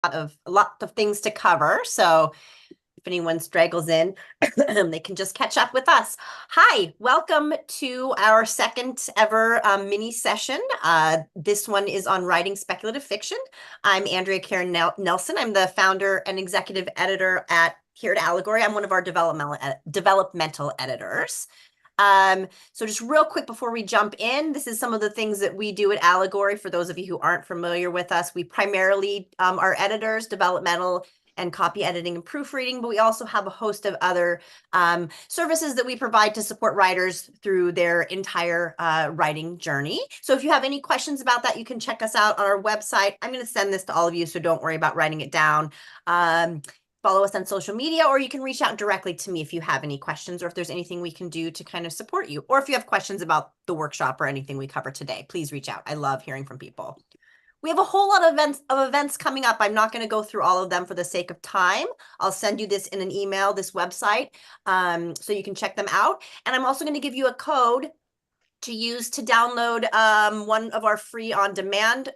a lot of things to cover. So if anyone straggles in, they can just catch up with us. Hi, welcome to our second ever mini session. This one is on writing speculative fiction. I'm Andrea Karen Nelson. I'm the founder and executive editor here at Allegory. I'm one of our developmental editors. So just real quick before we jump in, this is some of the things that we do at Allegory. For those of you who aren't familiar with us, we primarily are editors, developmental and copy editing and proofreading, but we also have a host of other services that we provide to support writers through their entire writing journey. So if you have any questions about that, you can check us out on our website. I'm going to send this to all of you, so don't worry about writing it down. Follow us on social media, or you can reach out directly to me if you have any questions, or if there's anything we can do to kind of support you, or if you have questions about the workshop or anything we cover today, please reach out. I love hearing from people. We have a whole lot of events coming up. I'm not going to go through all of them for the sake of time. I'll send you this in an email, this website, so you can check them out. And I'm also going to give you a code to use to download one of our free on-demand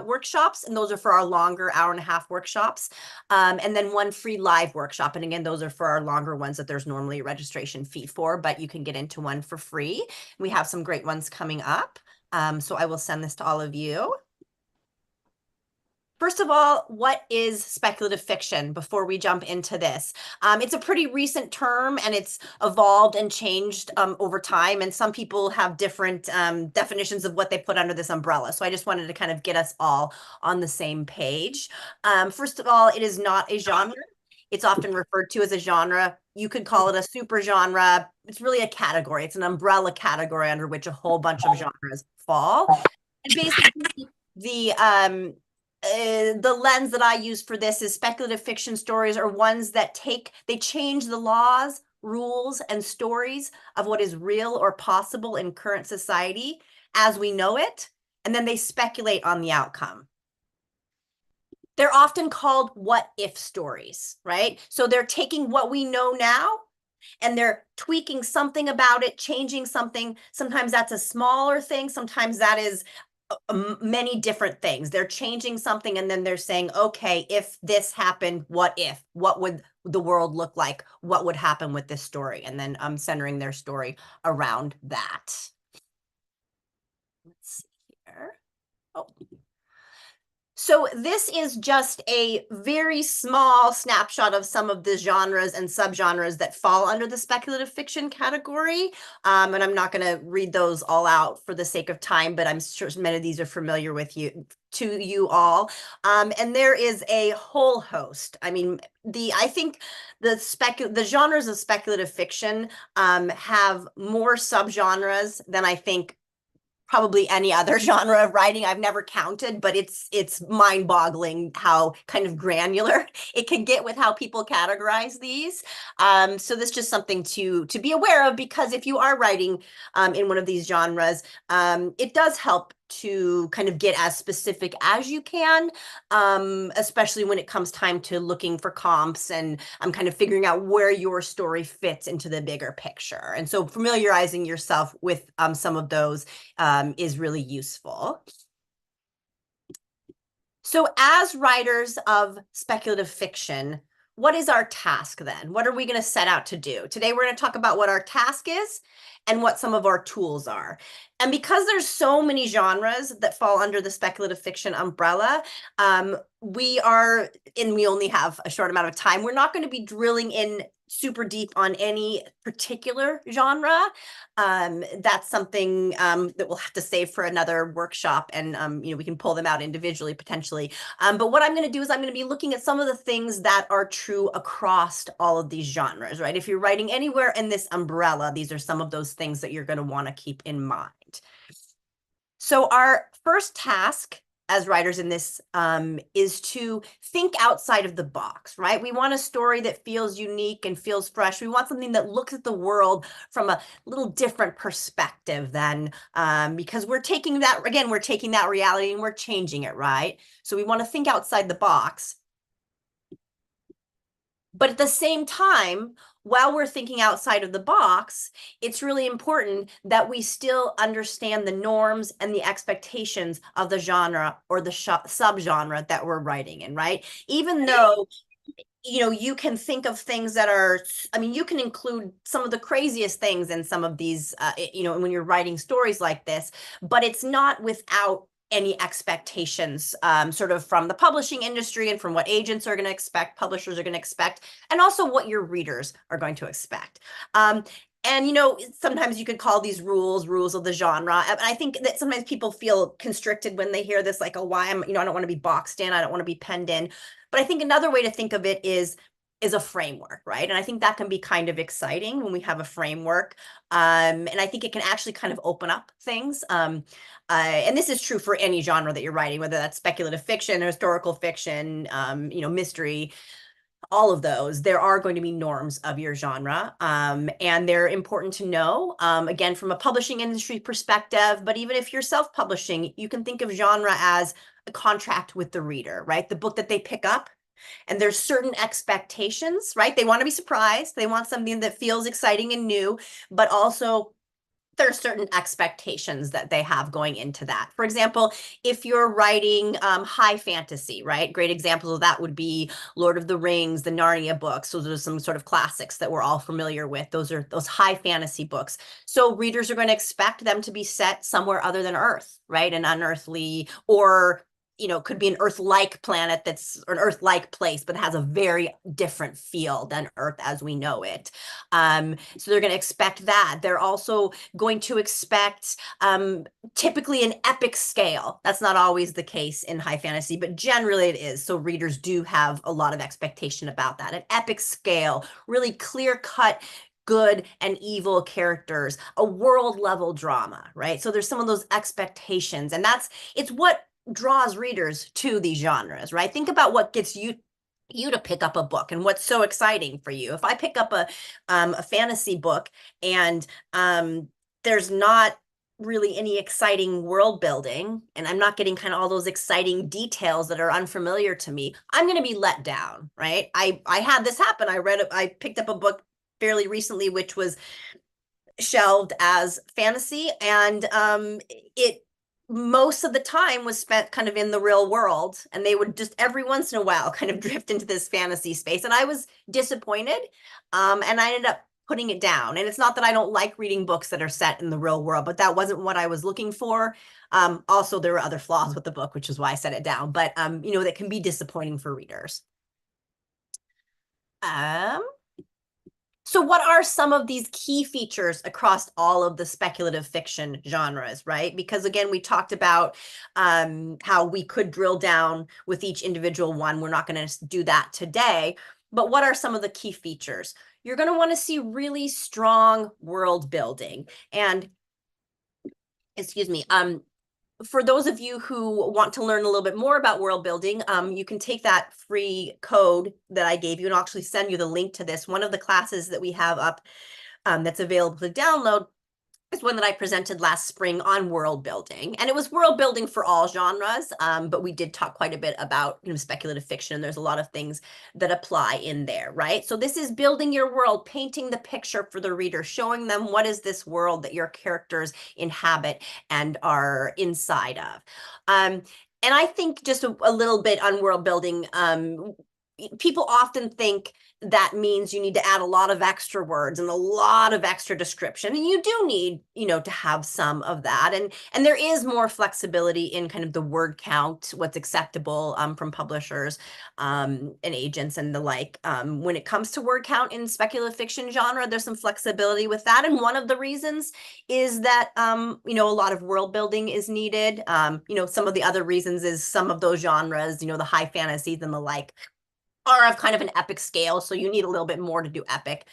workshops, and those are for our longer hour-and-a-half workshops, and then one free live workshop, and again, those are for our longer ones that there's normally a registration fee for, but you can get into one for free. We have some great ones coming up, so I will send this to all of you. First of all, what is speculative fiction before we jump into this? It's a pretty recent term, and it's evolved and changed over time, and some people have different definitions of what they put under this umbrella. So I just wanted to kind of get us all on the same page. First of all, it is not a genre. It's often referred to as a genre. You could call it a super genre. It's really a category. It's an umbrella category under which a whole bunch of genres fall. And basically, the lens that I use for this is speculative fiction stories are ones that they change the laws, rules, and stories of what is real or possible in current society as we know it, and then they speculate on the outcome. They're often called what-if stories, right? So they're taking what we know now and they're tweaking something about it, changing something. Sometimes that's a smaller thing. Sometimes that is many different things. They're changing something and then they're saying, okay, if this happened, what if? What would the world look like? What would happen with this story? And then centering their story around that. Let's see here. Oh. So this is just a very small snapshot of some of the genres and subgenres that fall under the speculative fiction category. And I'm not going to read those all out for the sake of time, but I'm sure many of these are familiar to you all. And there is a whole host. I mean, I think the genres of speculative fiction have more subgenres than I think probably any other genre of writing. I've never counted, but it's mind-boggling how kind of granular it can get with how people categorize these. So this is just something to be aware of, because if you are writing in one of these genres, it does help to kind of get as specific as you can, especially when it comes time to looking for comps and kind of figuring out where your story fits into the bigger picture. And so familiarizing yourself with some of those is really useful. So as writers of speculative fiction, what is our task then? What are we going to set out to do? Today, we're going to talk about what our task is and what some of our tools are. And because there's so many genres that fall under the speculative fiction umbrella, we only have a short amount of time. We're not going to be drilling in super deep on any particular genre. That's something that we'll have to save for another workshop, and we can pull them out individually potentially. But what I'm going to do is I'm going to be looking at some of the things that are true across all of these genres, right? If you're writing anywhere in this umbrella, these are some of those things that you're going to want to keep in mind. So our first task as writers in this is to think outside of the box, right? We want a story that feels unique and feels fresh. We want something that looks at the world from a little different perspective than, because we're taking that reality and we're changing it, right? So we want to think outside the box. But at the same time, while we're thinking outside of the box, it's really important that we still understand the norms and the expectations of the genre or the subgenre that we're writing in, right? Even though you can think of things that are, I mean, you can include some of the craziest things in some of these, when you're writing stories like this, but it's not without any expectations, sort of from the publishing industry and from what agents are going to expect, publishers are going to expect, and also what your readers are going to expect. And sometimes you could call these rules of the genre. And I think that sometimes people feel constricted when they hear this, like, oh, why am I don't want to be boxed in, I don't want to be penned in. But I think another way to think of it is a framework, right? And I think that can be kind of exciting when we have a framework. And I think it can actually kind of open up things. And this is true for any genre that you're writing, whether that's speculative fiction, historical fiction, mystery, all of those. There are going to be norms of your genre, and they're important to know, again, from a publishing industry perspective. But even if you're self-publishing, you can think of genre as a contract with the reader, right? The book that they pick up, and there's certain expectations, right? They want to be surprised. They want something that feels exciting and new, but also there are certain expectations that they have going into that. For example, if you're writing high fantasy, right? Great examples of that would be Lord of the Rings, the Narnia books. Those are some sort of classics that we're all familiar with. Those are those high fantasy books. So readers are going to expect them to be set somewhere other than Earth, right? An unearthly, or could be an Earth-like planet or an Earth-like place, but it has a very different feel than Earth as we know it. So they're going to expect that. They're also going to expect typically an epic scale. That's not always the case in high fantasy, but generally it is. So readers do have a lot of expectation about that. An epic scale, really clear-cut good and evil characters, a world level drama, right? So there's some of those expectations, and it's what draws readers to these genres, right? Think about what gets you to pick up a book and what's so exciting for you. If I pick up a fantasy book and there's not really any exciting world building, and I'm not getting kind of all those exciting details that are unfamiliar to me, I'm going to be let down, right? I had this happen. I picked up a book fairly recently, which was shelved as fantasy, and it most of the time was spent kind of in the real world, and they would just every once in a while kind of drift into this fantasy space, and I was disappointed, and I ended up putting it down. And it's not that I don't like reading books that are set in the real world, but that wasn't what I was looking for. Also, there were other flaws with the book, which is why I set it down, but that can be disappointing for readers. So what are some of these key features across all of the speculative fiction genres, right? Because again, we talked about how we could drill down with each individual one. We're not going to do that today, but what are some of the key features? You're going to want to see really strong world building. And excuse me, for those of you who want to learn a little bit more about world building, you can take that free code that I gave you, and I'll actually send you the link to this. One of the classes that we have up that's available to download is one that I presented last spring on world building. And it was world building for all genres, but we did talk quite a bit about speculative fiction. There's a lot of things that apply in there, right? So this is building your world, painting the picture for the reader, showing them what is this world that your characters inhabit and are inside of. And I think just a little bit on world building, people often think that means you need to add a lot of extra words and a lot of extra description, and you do need to have some of that, and there is more flexibility in kind of the word count, what's acceptable from publishers and agents and the like. When it comes to word count in speculative fiction genre, there's some flexibility with that, and one of the reasons is that a lot of world building is needed. Some of the other reasons is some of those genres, the high fantasies and the like, are of kind of an epic scale, so you need a little bit more to do epic.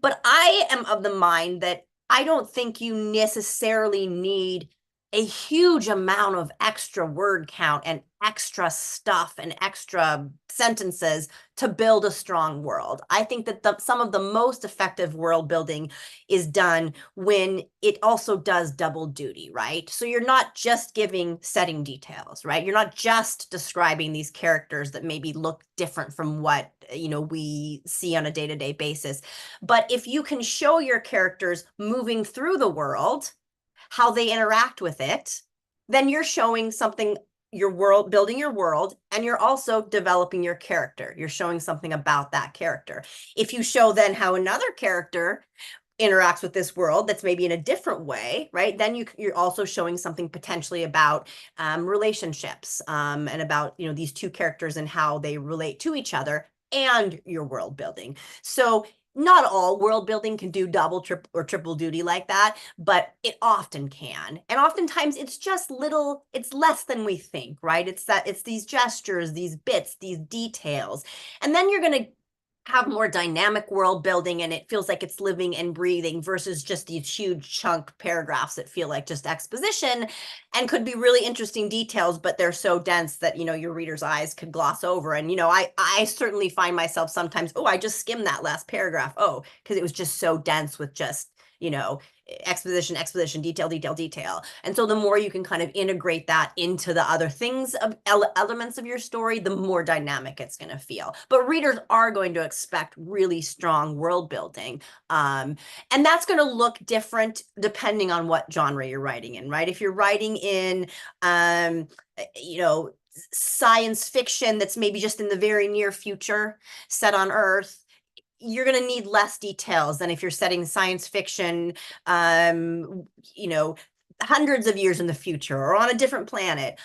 But I am of the mind that I don't think you necessarily need a huge amount of extra word count and extra stuff and extra sentences to build a strong world. I think that some of the most effective world building is done when it also does double duty, right? So you're not just giving setting details, right? You're not just describing these characters that maybe look different from what, we see on a day-to-day basis. But if you can show your characters moving through the world, how they interact with it, then you're showing something, your world, building your world, and you're also developing your character. You're showing something about that character. If you show then how another character interacts with this world that's maybe in a different way, right? Then you're also showing something potentially about relationships and about, these two characters and how they relate to each other and your world building. So not all world building can do double, or triple duty like that, but it often can. And oftentimes it's just it's less than we think, right? It's these gestures, these bits, these details. And then you're going to have more dynamic world building, and it feels like it's living and breathing versus just these huge chunk paragraphs that feel like just exposition and could be really interesting details, but they're so dense that, your reader's eyes could gloss over. And, I certainly find myself sometimes, oh, I just skimmed that last paragraph. Oh, because it was just so dense with just, exposition, detail. And so the more you can kind of integrate that into the other things of elements of your story, the more dynamic it's going to feel. But readers are going to expect really strong world building. And that's going to look different depending on what genre you're writing in, right? If you're writing in, science fiction that's maybe just in the very near future, set on Earth, you're going to need less details than if you're setting science fiction, hundreds of years in the future or on a different planet.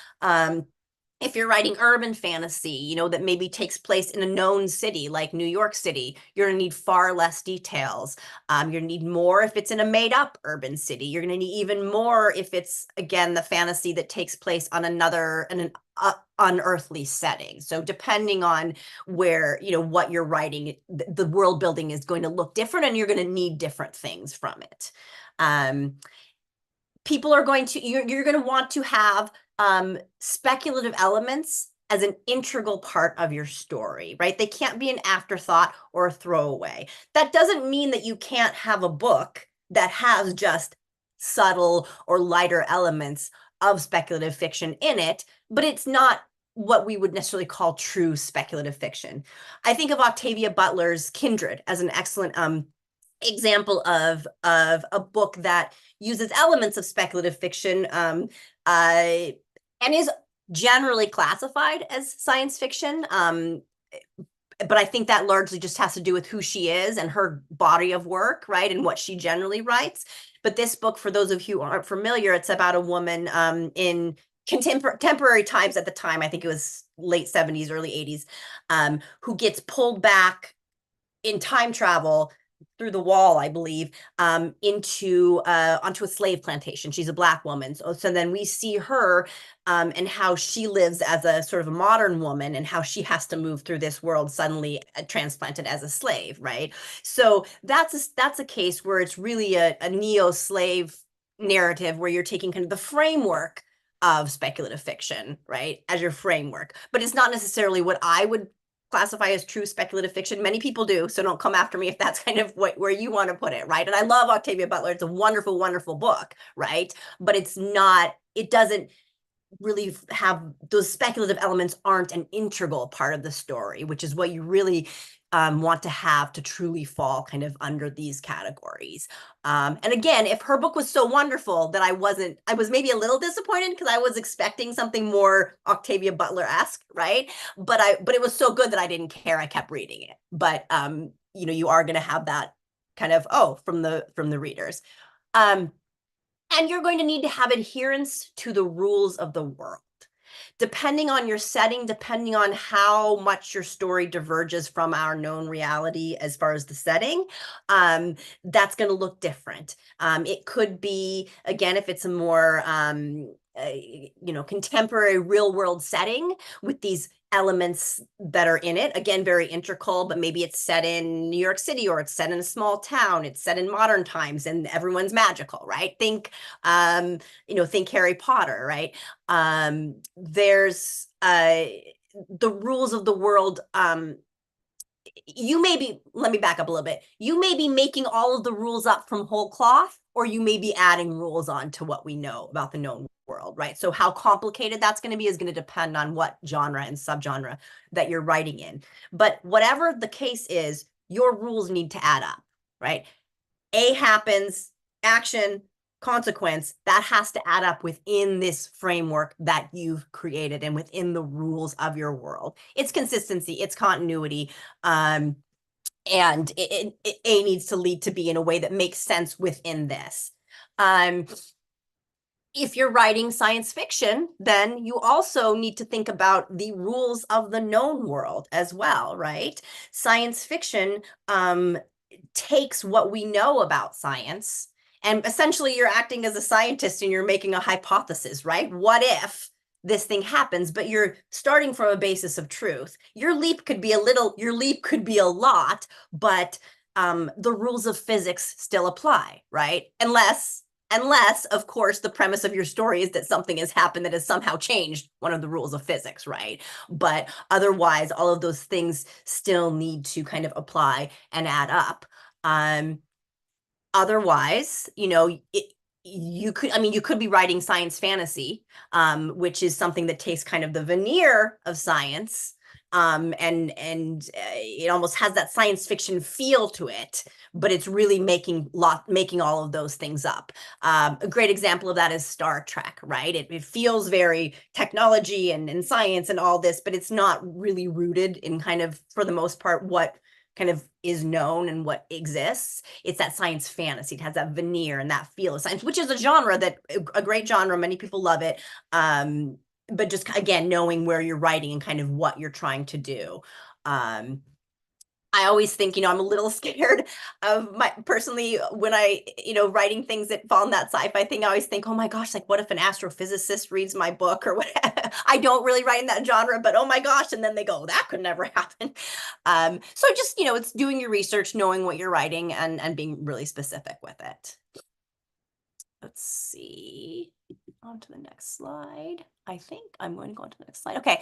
If you're writing urban fantasy, that maybe takes place in a known city like New York City, you're going to need far less details. You're going to need more if it's in a made-up urban city. You're going to need even more if it's, again, the fantasy that takes place on an unearthly setting. So depending on where, what you're writing, the world building is going to look different, and you're going to need different things from it. People are going to, you're going to want to have speculative elements as an integral part of your story, right? They can't be an afterthought or a throwaway. That doesn't mean that you can't have a book that has just subtle or lighter elements of speculative fiction in it, but it's not what we would necessarily call true speculative fiction. I think of Octavia Butler's Kindred as an excellent example of a book that uses elements of speculative fiction and is generally classified as science fiction. But I think that largely just has to do with who she is and her body of work, right? And what she generally writes. But this book, for those of you who aren't familiar, it's about a woman in contemporary times at the time, I think it was late 70s, early 80s, who gets pulled back in time travel through the wall, I believe, onto a slave plantation. She's a Black woman. So then we see her and how she lives as a sort of a modern woman, and how she has to move through this world suddenly transplanted as a slave, right? So that's a case where it's really a neo-slave narrative, where you're taking kind of the framework of speculative fiction, right, as your framework. But it's not necessarily what I would classify as true speculative fiction. Many people do, so don't come after me if that's kind of where you want to put it, right? And I love Octavia Butler. It's a wonderful, wonderful book, right? But it doesn't really have, those speculative elements aren't an integral part of the story, which is what you really want to have to truly fall kind of under these categories. And again, if her book was so wonderful that I was maybe a little disappointed because I was expecting something more Octavia Butler-esque, right? But it was so good that I didn't care. I kept reading it. But you are going to have that kind of, from the readers. And you're going to need to have adherence to the rules of the world. Depending on your setting, depending on how much your story diverges from our known reality as far as the setting, that's going to look different. It could be, again, if it's a more contemporary real world setting with these elements that are in it. Again, very integral, but maybe it's set in New York City or it's set in a small town. It's set in modern times and everyone's magical, right? Think, think Harry Potter, right? There's the rules of the world. Let me back up a little bit. You may be making all of the rules up from whole cloth, or you may be adding rules on to what we know about the known world, right? So how complicated that's going to be is going to depend on what genre and subgenre that you're writing in. But whatever the case is, your rules need to add up, right? A happens, action, consequence, that has to add up within this framework that you've created and within the rules of your world. It's consistency, it's continuity, and A needs to lead to B in a way that makes sense within this. If you're writing science fiction, then you also need to think about the rules of the known world as well, right? Science fiction takes what we know about science, and essentially you're acting as a scientist and you're making a hypothesis, right? What if this thing happens, but you're starting from a basis of truth. Your leap could be a little, your leap could be a lot, but the rules of physics still apply, right? Unless, of course, the premise of your story is that something has happened that has somehow changed one of the rules of physics, right? But otherwise, all of those things still need to kind of apply and add up. Otherwise, you could be writing science fantasy, which is something that takes kind of the veneer of science, and it almost has that science fiction feel to it, but it's really making all of those things up. A great example of that is Star Trek, right? It feels very technology and science and all this, but it's not really rooted in kind of, for the most part, what kind of is known and what exists. It's that science fantasy. It has that veneer and that feel of science, which is a genre a great genre. Many people love it. But just, again, knowing where you're writing and kind of what you're trying to do. I always think, I'm a little scared of personally, when writing things that fall in that sci-fi thing, I always think, oh my gosh, like what if an astrophysicist reads my book or whatever? I don't really write in that genre, but oh my gosh. And then they go, that could never happen. So just, it's doing your research, knowing what you're writing and being really specific with it. Let's see, on to the next slide. I think I'm going to go on to the next slide. Okay.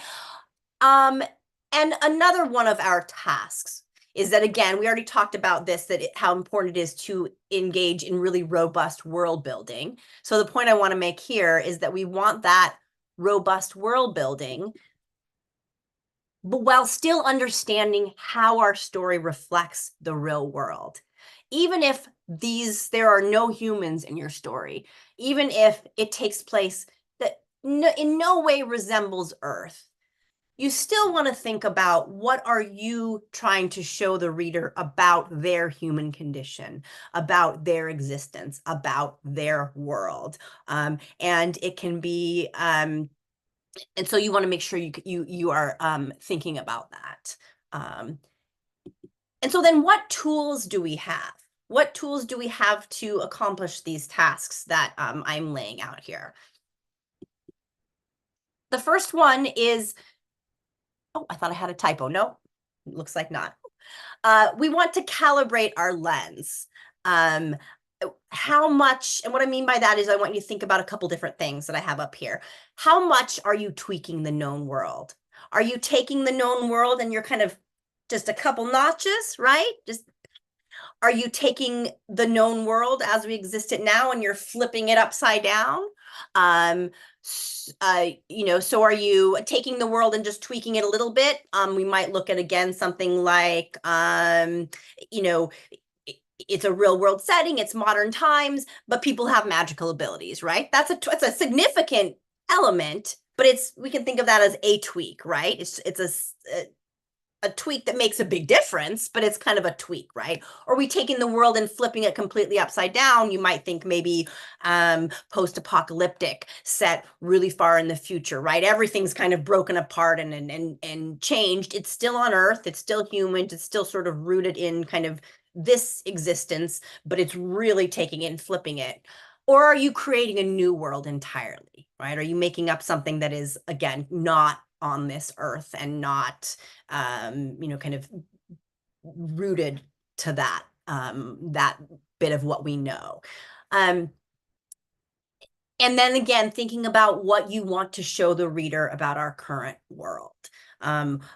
And another one of our tasks is that, again, we already talked about this, how important it is to engage in really robust world building. So the point I want to make here is that we want that robust world building, but while still understanding how our story reflects the real world. Even if there are no humans in your story, even if it takes place that in no way resembles Earth, you still want to think about what are you trying to show the reader about their human condition, about their existence, about their world. And it can be, and so you want to make sure you are thinking about that. And so then what tools do we have? What tools do we have to accomplish these tasks that I'm laying out here? The first one is, oh, I thought I had a typo. No, looks like not. We want to calibrate our lens. How much, and what I mean by that is I want you to think about a couple different things that I have up here. How much are you tweaking the known world? Are you taking the known world and you're kind of just a couple notches, right? Are you taking the known world as we exist it now and you're flipping it upside down? So are you taking the world and just tweaking it a little bit? We might look at, again, something like, it's a real world setting, it's modern times, but people have magical abilities, right? That's a significant element, but we can think of that as a tweak, right? It's a tweak that makes a big difference, but it's kind of a tweak, right? Or we taking the world and flipping it completely upside down. You might think maybe post-apocalyptic, set really far in the future, right? Everything's kind of broken apart and changed. It's still on Earth. It's still human. It's still sort of rooted in kind of this existence, but it's really taking it and flipping it. Or are you creating a new world entirely, right? Are you making up something that is, again, not on this earth and not, kind of rooted to that bit of what we know. And then again, thinking about what you want to show the reader about our current world.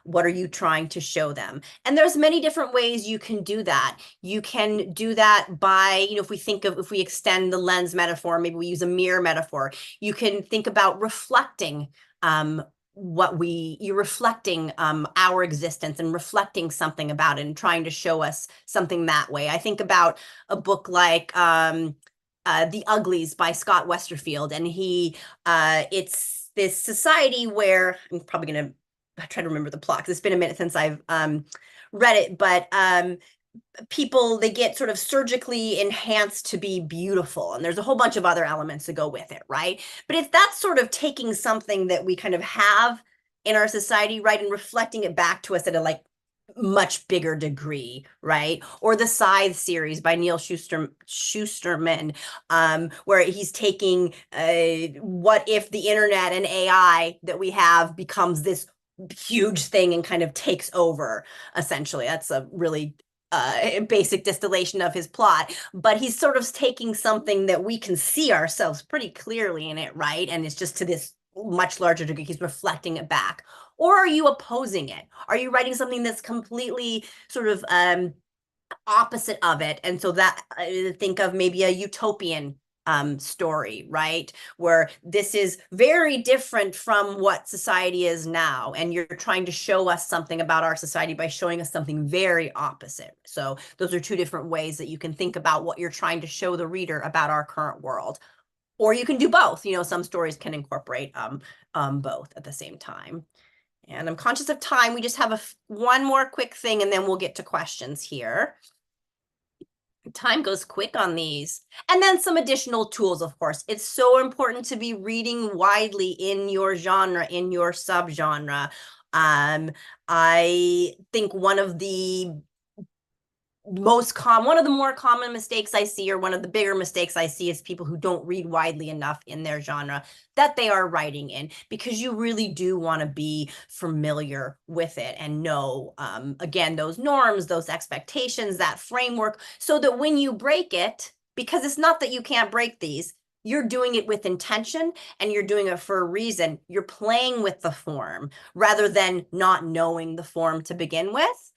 What are you trying to show them? And there's many different ways you can do that. You can do that by, if we extend the lens metaphor, maybe we use a mirror metaphor, you can think about reflecting you're reflecting our existence and reflecting something about it and trying to show us something that way. I think about a book like The Uglies by Scott Westerfield, and it's this society where I'm probably gonna try to remember the plot because it's been a minute since I've read it, but people, they get sort of surgically enhanced to be beautiful, and there's a whole bunch of other elements that go with it, right? But if that's sort of taking something that we kind of have in our society, right, and reflecting it back to us at a much bigger degree, right? Or the Scythe series by Neil Shusterman, where he's taking what if the internet and AI that we have becomes this huge thing and kind of takes over, essentially. That's a really basic distillation of his plot, but he's sort of taking something that we can see ourselves pretty clearly in it, right? And it's just to this much larger degree, he's reflecting it back. Or are you opposing it? Are you writing something that's completely sort of opposite of it? And so that think of maybe a utopian story, right? Where this is very different from what society is now. And you're trying to show us something about our society by showing us something very opposite. So those are two different ways that you can think about what you're trying to show the reader about our current world. Or you can do both. Some stories can incorporate both at the same time. And I'm conscious of time. We just have one more quick thing, and then we'll get to questions here. Time goes quick on these. And then some additional tools, of course. It's so important to be reading widely in your genre, in your subgenre. I think one of the more common mistakes I see, or one of the bigger mistakes I see, is people who don't read widely enough in their genre that they are writing in, because you really do want to be familiar with it and know, again, those norms, those expectations, that framework, so that when you break it, because it's not that you can't break these, you're doing it with intention and you're doing it for a reason. You're playing with the form rather than not knowing the form to begin with.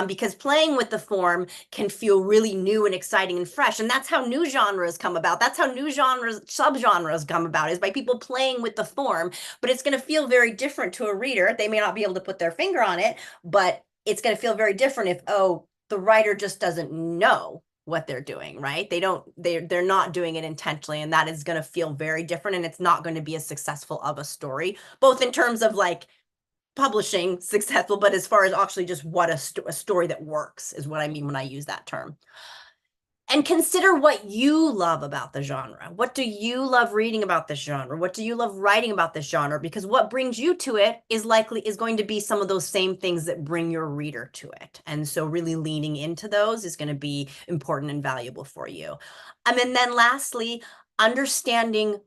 Because playing with the form can feel really new and exciting and fresh. And that's how new genres come about. That's how new subgenres come about, is by people playing with the form. But it's going to feel very different to a reader. They may not be able to put their finger on it, but it's going to feel very different if, the writer just doesn't know what they're doing, right? They're not doing it intentionally, and that is going to feel very different, and it's not going to be as successful of a story, both in terms of publishing successful, but as far as actually just what a story that works is what I mean when I use that term. And consider what you love about the genre. What do you love reading about this genre? What do you love writing about this genre? Because what brings you to it is going to be some of those same things that bring your reader to it. And so really leaning into those is going to be important and valuable for you. And then lastly, understanding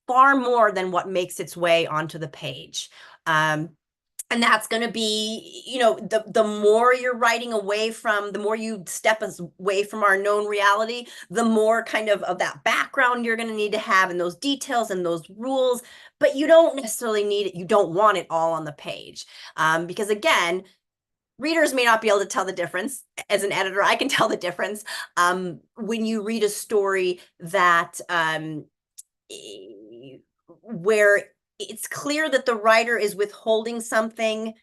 far more than what makes its way onto the page. And that's going to be, the more you're writing away from, the more you step away from our known reality, the more kind of that background you're going to need to have, and those details and those rules. But you don't necessarily need it. You don't want it all on the page. Because again, readers may not be able to tell the difference. As an editor, I can tell the difference when you read a story that where it's clear that the writer is withholding something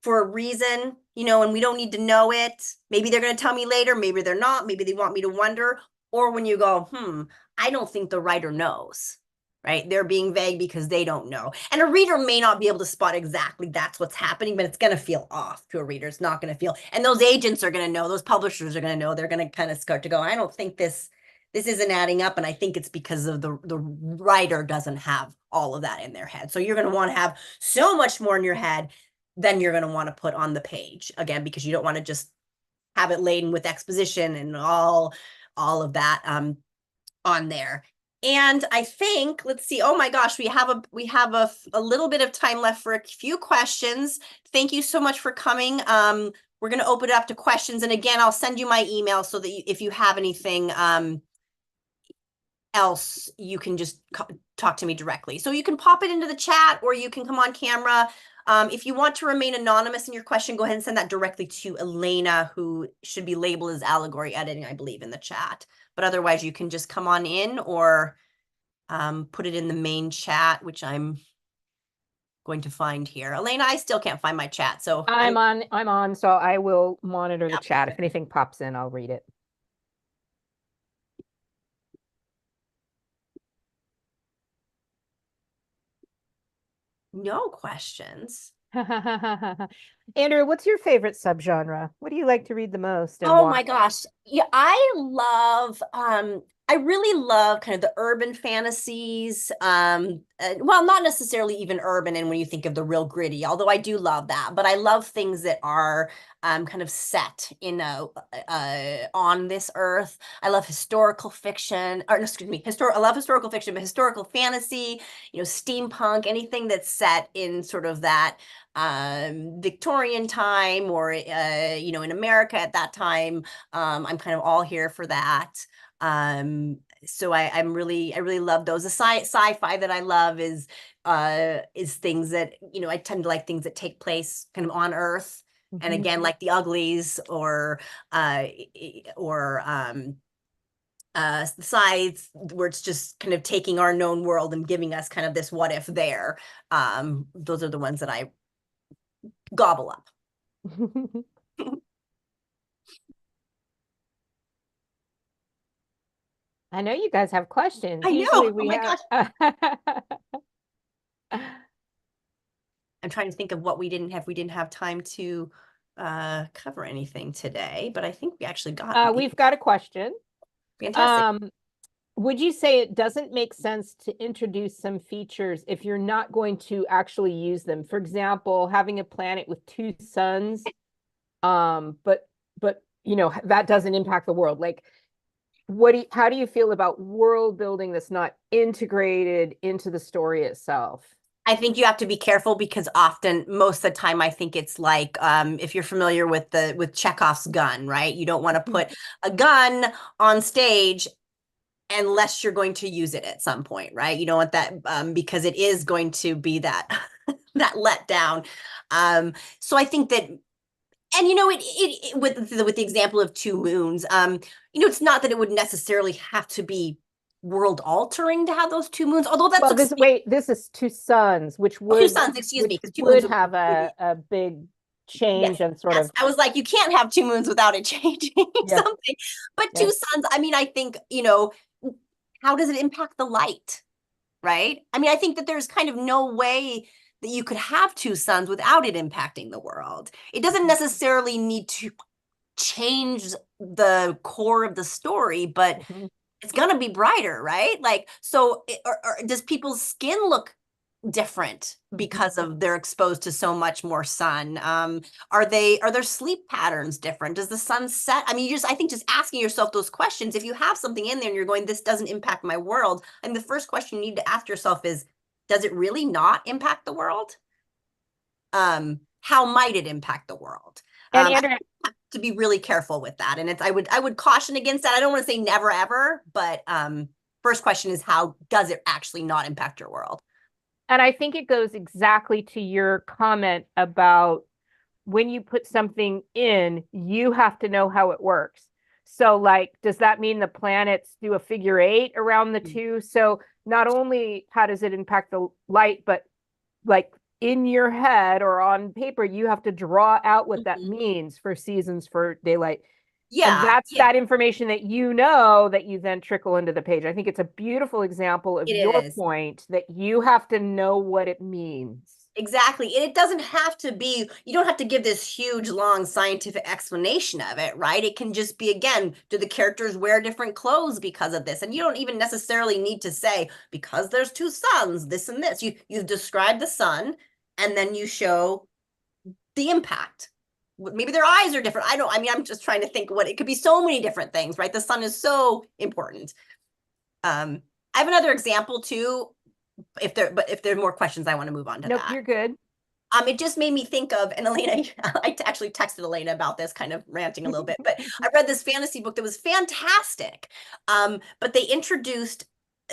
for a reason, and we don't need to know it. Maybe they're going to tell me later, maybe they're not, maybe they want me to wonder. Or when you go, I don't think the writer knows, right? They're being vague because they don't know. And a reader may not be able to spot exactly that's what's happening, but it's going to feel off to a reader. It's not going to feel, and those agents are going to know, those publishers are going to know, they're going to kind of start to go, I don't think this isn't adding up. And I think it's because of the writer doesn't have all of that in their head. So you're going to want to have so much more in your head than you're going to want to put on the page, again, because you don't want to just have it laden with exposition and all of that on there. And I think, let's see, oh my gosh, we have a little bit of time left for a few questions. Thank you so much for coming. We're going to open it up to questions. And again, I'll send you my email so that if you have anything else, you can just talk to me directly. So you can pop it into the chat or you can come on camera. If you want to remain anonymous in your question, go ahead and send that directly to Elena, who should be labeled as Allegory Editing, I believe, in the chat. But otherwise, you can just come on in or put it in the main chat, which I'm going to find here. Elena, I still can't find my chat. So I'm on, so I will monitor the yeah, chat. If perfect. anything pops in, I'll read it. No questions. Andrew, what's your favorite subgenre? What do you like to read the most and Oh why? my gosh. Yeah, I really love kind of the urban fantasies. Well, not necessarily even urban and when you think of the real gritty, although I do love that, but I love things that are kind of set in a on this earth. I love historical fiction, or no, excuse me, I love historical fiction, but historical fantasy, steampunk, anything that's set in sort of that Victorian time or in America at that time. I'm kind of all here for that. So I really love those. The sci-fi that I love is things that, I tend to like things that take place kind of on Earth. And Mhm. again, like the Uglies uh or sides where it's just kind of taking our known world and giving us kind of this what if there. Those are the ones that I gobble up. I know you guys have questions. I Usually know. Oh we my have. gosh. I'm trying to think of what we didn't have. We didn't have time to cover anything today, but I think we actually got We've got a question. fantastic. Um, would you say it doesn't make sense to introduce some features if you're not going to actually use them? For example, having a planet with two suns, but that doesn't impact the world. Like, how do you feel about world building that's not integrated into the story itself? I think you have to be careful because often, most of the time, I think it's like if you're familiar with with Chekhov's gun, right? You don't want to put a gun on stage unless you're going to use it at some point, right? You don't want that because it is going to be that that letdown. So I think that, and with the example of two moons, it's not that it would necessarily have to be world altering to have those two moons, although that's Well, this is two suns, which two would suns, excuse me, which because two moons would have would be, a big yes, change and sort yes. of, I was like, you can't have two moons without it changing yeah, something. But two yeah. suns, I mean, I think, how does it impact the light? Right? I mean, I think that there's kind of no way that you could have two suns without it impacting the world. It doesn't necessarily need to change the core of the story, but Mhm. it's gonna be brighter, right? Like, so, or does people's skin look different because of they're exposed to so much more sun? Are their sleep patterns different? Does the sun set? I mean, I think just asking yourself those questions, if you have something in there and you're going, this doesn't impact my world, and the first question you need to ask yourself is, does it really not impact the world? How might it impact the world? And I Andrea, have to be really careful with that. And I would caution against that. I don't want to say never ever, but first question is, how does it actually not impact your world? and I think it goes exactly to your comment about when you put something in, you have to know how it works. So, like, does that mean the planets do a figure eight around the two? So, not only how does it impact the light, but like in your head or on paper, you have to draw out what that Mhm. means for seasons, for daylight. And Yeah, that's yeah, that information that you know that you then trickle into the page. I think it's a beautiful example of it your is. point that you have to know what it means. Exactly. And it doesn't have to be, you don't have to give this huge, long scientific explanation of it, right? It can just be, again, do the characters wear different clothes because of this? And you don't even necessarily need to say, because there's two suns, this and this. You describe the sun and then you show the impact. Maybe their eyes are different. I mean, I'm just trying to think what it could be, so many different things, right? The sun is so important. Um, I have another example too. If there are more questions, I want to move on to Nope, that. you're good. It just made me think of, and Elena, I actually texted Elena about this, kind of ranting a little bit, but I read this fantasy book that was fantastic. But they introduced,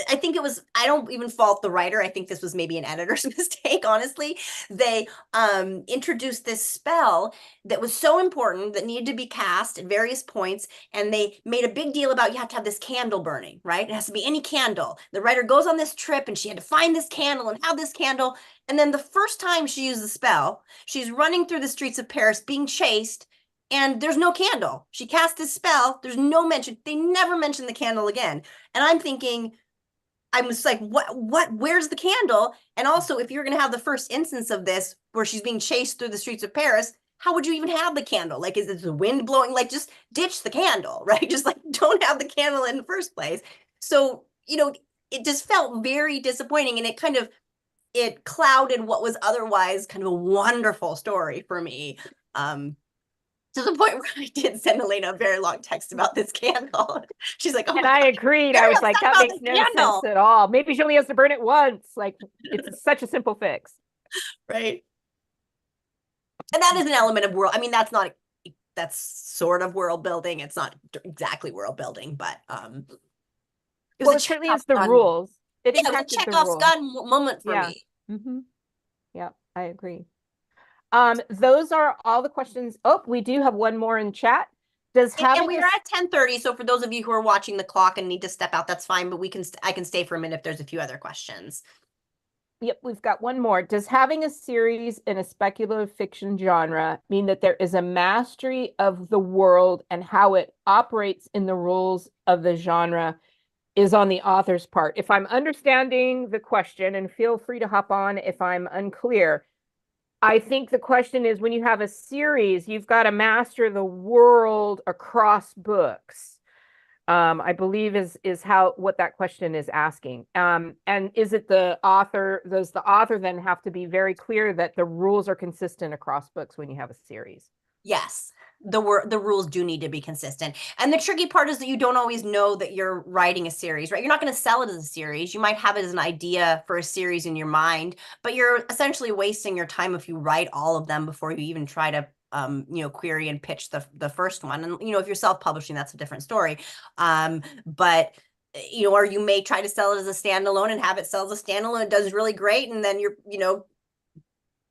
I think it was, I don't even fault the writer. I think this was maybe an editor's mistake, honestly. They introduced this spell that was so important that needed to be cast at various points, and they made a big deal about you have to have this candle burning, right? It has to be any candle. The writer goes on this trip and she had to find this candle and have this candle. And then the first time she used the spell, she's running through the streets of Paris being chased, and there's no candle. She cast this spell, there's no mention. They never mention the candle again. And I'm thinking, I was like, where's the candle? And also, if you're going to have the first instance of this where she's being chased through the streets of Paris, how would you even have the candle? Like, is it the wind blowing? Like, just ditch the candle, right? Just like, don't have the candle in the first place. So, it just felt very disappointing, and it clouded what was otherwise kind of a wonderful story for me. To the point where I did send Elena a very long text about this candle. She's like, "Oh And my I God, agreed. I was like, that makes no sense at all. Maybe she only has to burn it once. Like, it's such a simple fix. Right. And that is an element of world. I mean, that's sort of world building. It's not exactly world building, but it certainly is the rules. It was a Chekhov's gun moment for me. Yeah, I agree. Those are all the questions. Oh, we do have one more in chat. And we are at 10:30, so for those of you who are watching the clock and need to step out, that's fine, but I can stay for a minute if there's a few other questions. Yep, we've got one more. Does having a series in a speculative fiction genre mean that there is a mastery of the world and how it operates in the rules of the genre is on the author's part? If I'm understanding the question, and feel free to hop on if I'm unclear, I think the question is, when you have a series, you've got to master the world across books. I believe is what that question is asking. And is it the author? Does the author then have to be very clear that the rules are consistent across books when you have a series? Yes, the rules do need to be consistent. And the tricky part is that you don't always know that you're writing a series, right? You're not going to sell it as a series. You might have it as an idea for a series in your mind, but you're essentially wasting your time if you write all of them before you even try to query and pitch the first one. And if you're self-publishing, that's a different story. But or you may try to sell it as a standalone and have it sell as a standalone. It does really great, and then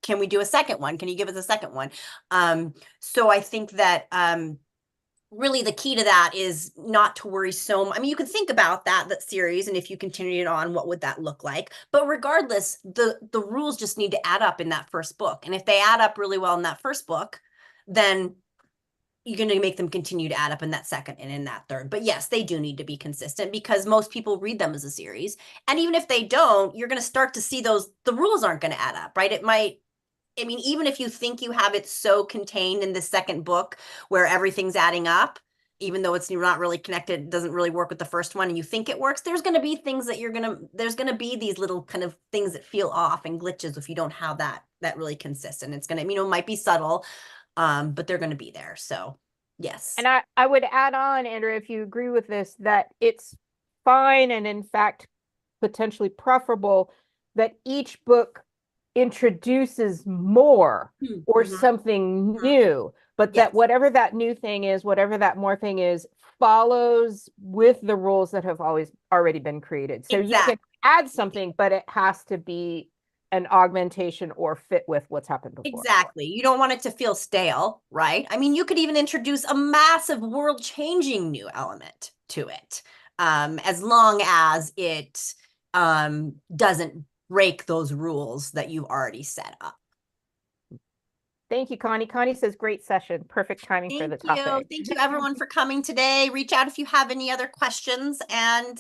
can we do a second one? Can you give us a second one? So I think that really the key to that is not to worry so much. I mean, you can think about that series, and if you continued it on, what would that look like? But regardless, the rules just need to add up in that first book. And if they add up really well in that first book, then you're going to make them continue to add up in that second and in that third. But yes, they do need to be consistent because most people read them as a series. And even if they don't, you're going to start to see the rules aren't going to add up, right? Even if you think you have it so contained in the second book where everything's adding up, even though it's not really connected, it doesn't really work with the first one, and you think it works, there's going to be things that there's going to be these little kind of things that feel off and glitches if you don't have that really consistent. It's going to, might be subtle, but they're going to be there. So yes. And I would add on, Andrew, if you agree with this, that it's fine and in fact potentially preferable that each book introduces more or something new, but that whatever that new thing is, whatever that more thing is, follows with the rules that have already been created. So you can add something, but it has to be an augmentation or fit with what's happened before. Exactly. You don't want it to feel stale, right? I mean, you could even introduce a massive world-changing new element to it, as long as it doesn't break those rules that you've already set up. Thank you, Connie. Connie says, great session. Perfect timing for the topic. Thank you, everyone, for coming today. Reach out if you have any other questions, and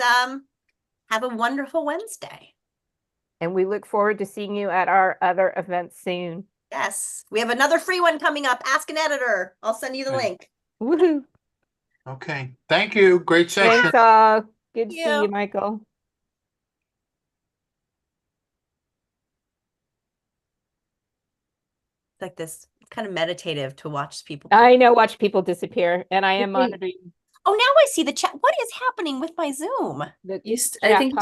have a wonderful Wednesday. And we look forward to seeing you at our other events soon. Yes. We have another free one coming up. Ask an Editor. I'll send you the link. Woohoo. Okay. Thank you. Great session. Thanks all. Good to see you, Michael. Like this, it's kind of meditative to watch people. I know, watch people disappear, and I am monitoring. Oh, now I see the chat. What is happening with my Zoom? I think